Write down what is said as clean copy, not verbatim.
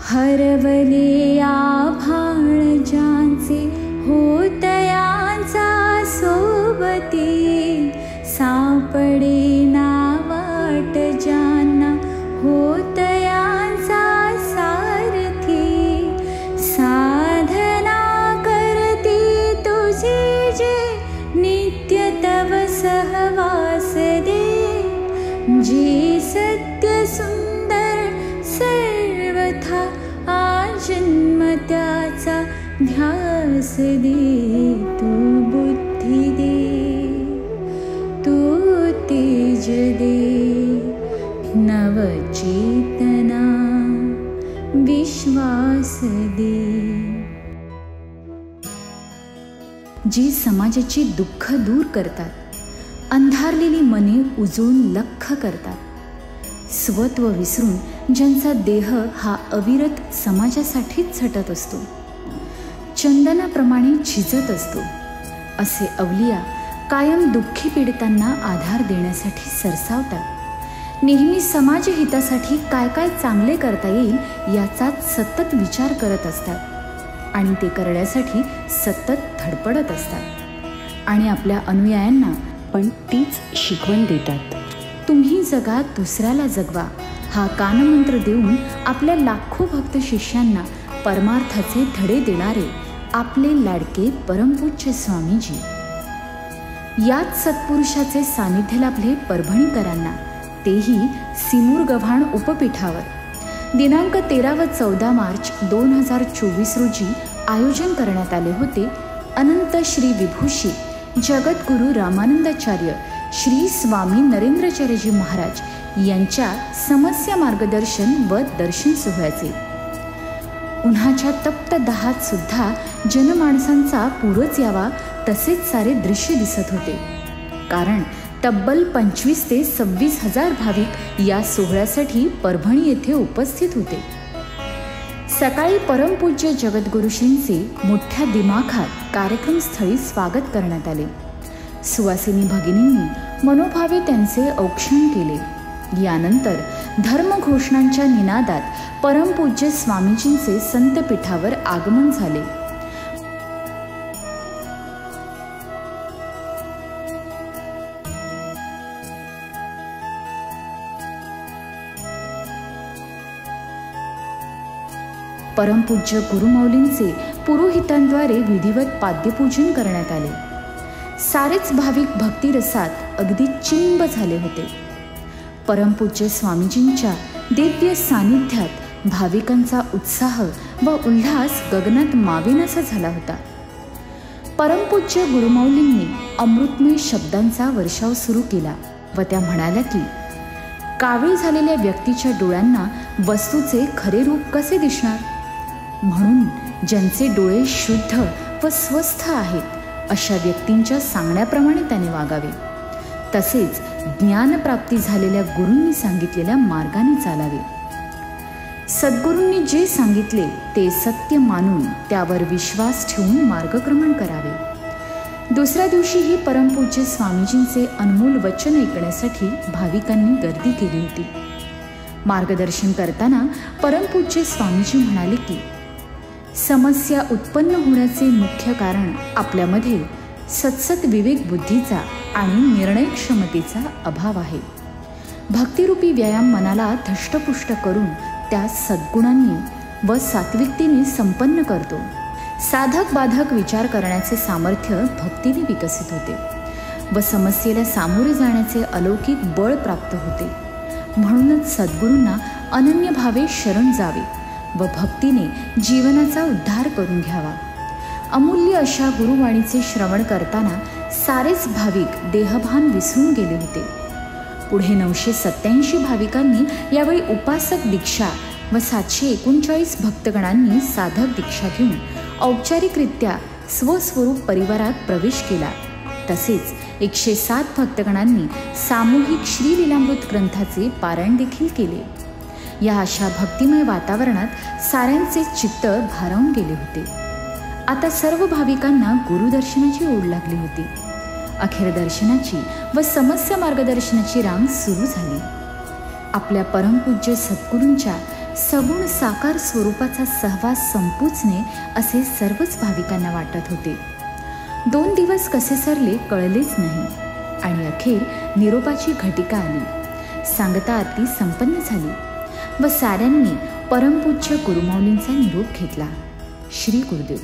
हरवले आभाळ ज्यांचे होतयांचा सोबती, सापडे ना वाट ज्यांना होतयांचा सारथी, साधना करती तुझी जे नित्य तव सहवास दे, जे सत्य सुंदर सर्वथा आजन्म त्याचा ध्यास दे, तू बुद्धी दे, तू तेज दे, नवचेतना विश्वास दे. जी समाजाची दुःख दूर करतात, अंधारलेली मने उजळून लख्ख करतात, स्वत्व विसरून ज्यांचा देह हा अविरत समाजासाठीच झटत असतो, चंदनाप्रमाणे झिजत असतो, असे अवलिया कायम दुःखी पीडितांना आधार देण्यासाठी सरसावतात. नेहमी समाजहितासाठी काय काय चांगले करता येईल याचाच सतत विचार करत असतात आणि ते करण्यासाठी सतत धडपडत असतात आणि आपल्या अनुयायांना पण तीच शिकवण देतात. तुम्ही जगा, दुसऱ्याला जगवा हा कानमंत्र देऊन आपल्या लाखो भक्त शिष्यांना परमार्थाचे धडे देणारे आपले लाडके परमपूज्य स्वामीजी. याच सत्पुरुषाचे सानिध्य लाभले परभणीकरांना, तेही सिमूर गव्हाण उपपीठावर. दिनांक 13 व 14 मार्च 2024 रोजी आयोजन करण्यात आले होते. अनंत श्री विभूषी जगद्गुरू रामानंदाचार्य श्री स्वामी नरेंद्राचार्यजी महाराज यांच्या समस्या मार्गदर्शन व दर्शन सोहळ्याचे. उन्हाच्या तप्त दाहात सुद्धा जनमानसांचा पूरच यावा तसेच सारे दृश्य दिसत होते, कारण तब्बल 25 ते 26 हजार भाविक या सोहळ्यासाठी परभणी येथे उपस्थित होते. सकाळी परमपूज्य जगद्गुरुश्रींचे मोठ्या दिमाखात कार्यक्रमस्थळी स्वागत करण्यात आले. सुवासिनी भगिनींनी मनोभावे त्यांचे औक्षण केले. यानंतर धर्मघोषणांच्या निनादात परमपूज्य स्वामीजींचे संतपीठावर आगमन झाले. परमपूज्य गुरुमाऊलींचे पुरोहितांद्वारे विधिवत पाद्यपूजन करण्यात आले. सारेच भाविक भक्तिरसात अगदी चिंब झाले होते. परमपूज्य स्वामीजींच्या दिव्य सानिध्यात भाविकांचा उत्साह व उल्हास गगनात मावेनासा झाला होता. परमपूज्य गुरुमाऊलींनी अमृतमय शब्दांचा वर्षाव सुरू केला व त्या म्हणाल्या की, कावीळ झालेल्या व्यक्तीच्या डोळ्यांना वस्तूचे खरे रूप कसे दिसणार, म्हणून ज्यांचे डोळे शुद्ध व स्वस्थ आहेत अशा व्यक्तींच्या सांगण्याप्रमाणे त्याने वागावे, तसेच ज्ञानप्राप्ती झालेल्या गुरूंनी सांगितलेल्या मार्गाने चालावे. सद्गुरूंनी जे सांगितले ते सत्य मानून त्यावर विश्वास ठेवून मार्गक्रमण करावे. दुसऱ्या दिवशीही परमपूज्य स्वामीजींचे अनमोल वचन ऐकण्यासाठी भाविकांनी गर्दी केली होती. मार्गदर्शन करताना परमपूज्य स्वामीजी म्हणाले की, समस्या उत्पन्न होण्याचे मुख्य कारण आपल्यामध्ये सत्सत विवेक बुद्धीचा आणि निर्णय क्षमतेचा अभाव आहे. भक्तिरूपी व्यायाम मनाला धष्टपुष्ट करून त्या सद्गुणांनी व सात्विकतेने संपन्न करतो. साधक बाधक विचार करण्याचे सामर्थ्य भक्तीने विकसित होते व समस्येला सामोरे जाण्याचे अलौकिक बळ प्राप्त होते. म्हणूनच सद्गुरूंना अनन्य भावे शरण जावे व भक्तीने जीवनाचा उद्धार करून घ्यावा. अमूल्य अशा गुरुवाणीचे श्रवण करताना सारेच भाविक देहभान विसरून गेले होते. पुढे 987 भाविकांनी यावेळी उपासक दीक्षा व 739 भक्तगणांनी साधक दीक्षा घेऊन औपचारिकरित्या स्वस्वरूप परिवारात प्रवेश केला. तसेच 107 भक्तगणांनी सामूहिक श्रीलीलामृत ग्रंथाचे पारायण देखील केले. या अशा भक्तिमय वातावरणात साऱ्यांचे चित्त भारावून गेले होते. आता सर्व भाविकांना गुरुदर्शनाची ओढ लागली होती. अखेर दर्शनाची व समस्या मार्गदर्शनाची रांग सुरू झाली. आपल्या परमपूज्य सद्गुरूंच्या सगुण साकार स्वरूपाचा सहवास संपूच नये असे सर्वच भाविकांना वाटत होते. 2 दिवस कसे सरले कळलेच नाही आणि अखेर निरोपाची घटिका आली. सांगता आरती संपन्न झाली व साऱ्यांनी परमपूज्य गुरुमाऊलींचा निरोप घेतला. श्री गुरुदेव.